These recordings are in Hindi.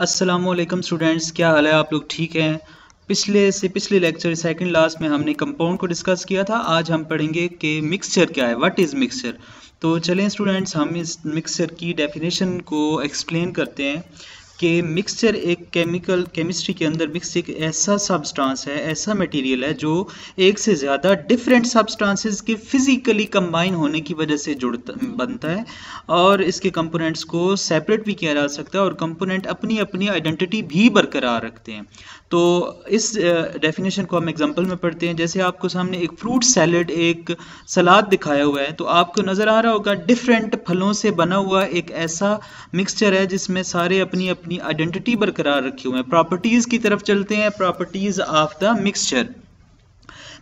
अस्सलामुअलैकुम स्टूडेंट्स, क्या हाल है? आप लोग ठीक हैं? पिछले लेक्चर सेकंड लास्ट में हमने कंपाउंड को डिस्कस किया था। आज हम पढ़ेंगे कि मिक्सचर क्या है, व्हाट इज़ मिक्सचर। तो चलें स्टूडेंट्स, हम इस मिक्सचर की डेफिनेशन को एक्सप्लेन करते हैं कि मिक्सचर एक केमिस्ट्री के अंदर मिक्स एक ऐसा सब्सटेंस है, ऐसा मटेरियल है जो एक से ज़्यादा डिफरेंट सब्सटेंसेस के फिजिकली कंबाइन होने की वजह से बनता है और इसके कंपोनेंट्स को सेपरेट भी किया जा सकता है और कंपोनेंट अपनी अपनी आइडेंटिटी भी बरकरार रखते हैं। तो इस डेफिनेशन को हम एग्जांपल में पढ़ते हैं। जैसे आपको सामने एक फ्रूट सैलड, एक सलाद दिखाया हुआ है, तो आपको नज़र आ रहा होगा डिफरेंट फलों से बना हुआ एक ऐसा मिक्सचर है जिसमें सारे अपनी अपनी आइडेंटिटी बरकरार रखे हुए हैं। प्रॉपर्टीज़ की तरफ चलते हैं, प्रॉपर्टीज़ ऑफ द मिक्सचर।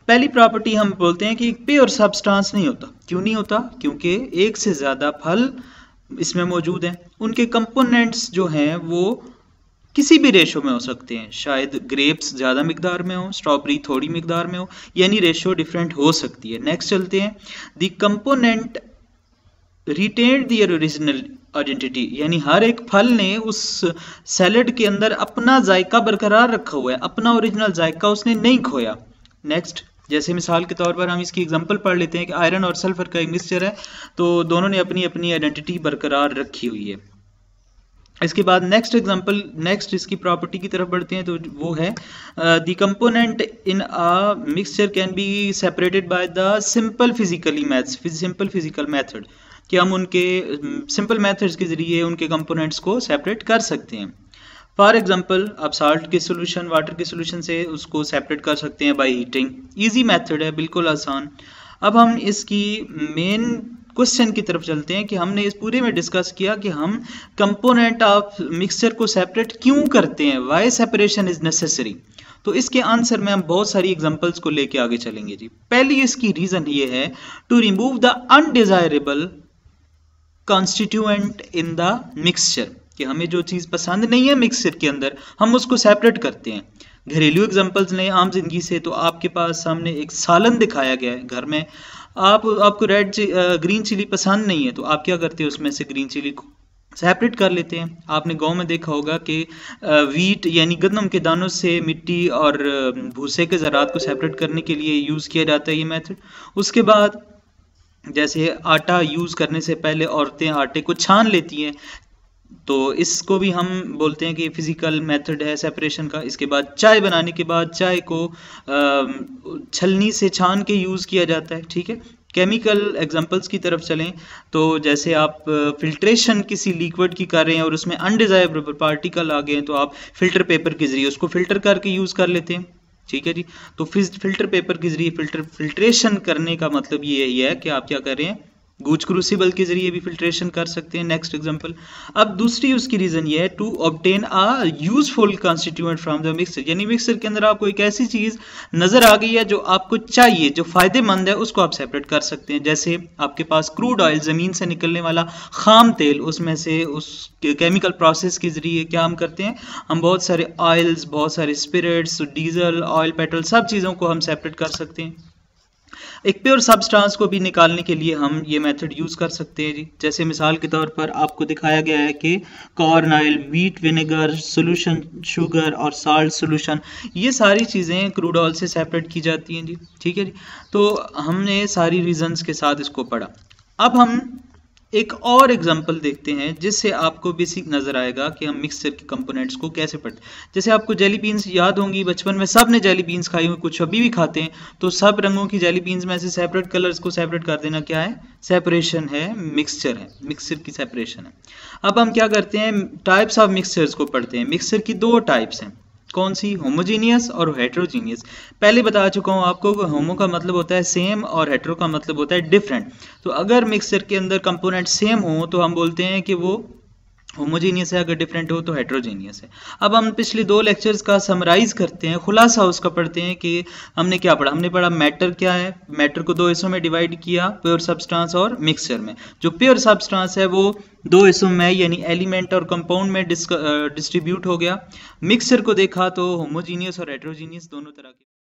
पहली प्रॉपर्टी हम बोलते हैं कि प्योर सब्सटेंस नहीं होता। क्यों नहीं होता? क्योंकि एक से ज़्यादा फल इसमें मौजूद हैं, उनके कंपोनेंट्स जो हैं वो किसी भी रेशो में हो सकते हैं। शायद ग्रेप्स ज़्यादा मिकदार में हो, स्ट्रॉबेरी थोड़ी मिकदार में हो, यानी रेशो डिफरेंट हो सकती है। नेक्स्ट चलते हैं, the component retain their original identity, यानी हर एक फल ने उस सैलड के अंदर अपना जायका बरकरार रखा हुआ है, अपना ओरिजिनल जायका उसने नहीं खोया। नेक्स्ट, जैसे मिसाल के तौर पर हम इसकी एग्जांपल पढ़ लेते हैं कि आयरन और सल्फर का एक मिक्सचर है, तो दोनों ने अपनी अपनी आइडेंटिटी बरकरार रखी हुई है। इसके बाद नेक्स्ट इसकी प्रॉपर्टी की तरफ बढ़ते हैं, तो वो है the component in a mixture can be separated by the simple physical method, कि हम उनके सिंपल मेथड्स के जरिए उनके कंपोनेंट्स को सेपरेट कर सकते हैं। फॉर एग्जांपल, आप साल्ट के सोल्यूशन वाटर के सोल्यूशन से उसको सेपरेट कर सकते हैं बाय हीटिंग। इजी मेथड है, बिल्कुल आसान। अब हम इसकी मेन क्वेश्चन की तरफ चलते हैं कि हमने इस पूरे में डिस्कस किया कि हम कंपोनेंट ऑफ मिक्सचर को सेपरेट क्यों करते हैं, व्हाई सेपरेशन इज नेसेसरी। तो इसके आंसर में हम बहुत सारी एग्जांपल्स को लेके आगे चलेंगे जी। पहली इसकी रीजन ये है to remove the undesirable constituent in the mixture, कि हमें जो चीज़ पसंद नहीं है मिक्सचर के अंदर हम उसको सेपरेट करते हैं। घरेलू एग्जांपल्स लें आम जिंदगी से, तो आपके पास सामने एक सालन दिखाया गया है घर में, आपको ग्रीन चिली पसंद नहीं है, तो आप क्या करते हैं, उसमें से ग्रीन चिली को सेपरेट कर लेते हैं। आपने गांव में देखा होगा कि वीट यानी गंदम के दानों से मिट्टी और भूसे के ज़रात को सेपरेट करने के लिए यूज़ किया जाता है ये मेथड। उसके बाद जैसे आटा यूज़ करने से पहले औरतें आटे को छान लेती हैं, तो इसको भी हम बोलते हैं कि फिजिकल मेथड है सेपरेशन का। इसके बाद चाय बनाने के बाद चाय को छलनी से छान के यूज़ किया जाता है, ठीक है। केमिकल एग्जांपल्स की तरफ चलें, तो जैसे आप फिल्ट्रेशन किसी लिक्विड की कर रहे हैं और उसमें अनडिजायरेबल पार्टिकल आ गए हैं, तो आप फिल्टर पेपर के जरिए उसको फिल्टर करके यूज़ कर लेते हैं, ठीक है जी। तो फिल्टर पेपर के जरिए फिल्ट्रेशन करने का मतलब ये है कि आप क्या कर रहे हैं, गूज क्रूसिबल के जरिए भी फिल्ट्रेशन कर सकते हैं। नेक्स्ट एग्जांपल, अब दूसरी उसकी रीजन ये है to obtain a useful constituent from the mixture, यानी मिक्सचर के अंदर आपको एक ऐसी चीज नजर आ गई है जो आपको चाहिए, जो फायदेमंद है, उसको आप सेपरेट कर सकते हैं। जैसे आपके पास क्रूड ऑयल, जमीन से निकलने वाला खाम तेल, उसमें से उस केमिकल प्रोसेस के जरिए क्या हम करते हैं, हम बहुत सारे ऑयल्स, बहुत सारे स्पिरिट्स, डीजल, ऑयल, पेट्रोल, सब चीज़ों को हम सेपरेट कर सकते हैं। एक प्योर सब्सटेंस को भी निकालने के लिए हम ये मेथड यूज़ कर सकते हैं जी। जैसे मिसाल के तौर पर आपको दिखाया गया है कि corn oil, wheat vinegar solution, sugar और साल्ट सोल्यूशन, ये सारी चीज़ें क्रूड ऑयल से सेपरेट की जाती हैं जी, ठीक है जी। तो हमने सारी रीजंस के साथ इसको पढ़ा। अब हम एक और एग्जांपल देखते हैं जिससे आपको बेसिक नज़र आएगा कि हम मिक्सचर के कंपोनेंट्स को कैसे पढ़ते हैं। जैसे आपको जेली बीन्स याद होंगी, बचपन में सब ने जेली बीन्स खाई हुई, कुछ अभी भी खाते हैं, तो सब रंगों की जेली बीन्स में से सेपरेट कलर्स को सेपरेट कर देना क्या है, सेपरेशन है, मिक्सचर की सेपरेशन है। अब हम क्या करते हैं, टाइप्स ऑफ मिक्सचर्स को पढ़ते हैं। मिक्सचर की दो टाइप्स हैं, कौन सी, होमोजीनियस और हेट्रोजीनियस। पहले बता चुका हूँ आपको, होमो का मतलब होता है सेम और हेट्रो का मतलब होता है डिफरेंट। तो अगर मिक्सचर के अंदर कंपोनेंट सेम हो तो हम बोलते हैं कि वो होमोजीनियस है, अगर डिफरेंट हो तो हेट्रोजीनियस है। अब हम पिछले दो लेक्चर्स का समराइज करते हैं, खुलासा उसका पढ़ते हैं कि हमने क्या पढ़ा। हमने पढ़ा मैटर क्या है, मैटर को दो हिस्सों में डिवाइड किया, प्योर सब्सटेंस और मिक्सचर में। जो प्योर सब्सटेंस है वो दो हिस्सों में यानी एलिमेंट और कंपाउंड में डिस्ट्रीब्यूट हो गया। मिक्सचर को देखा तो होमोजीनियस और हेट्रोजीनियस दोनों तरह के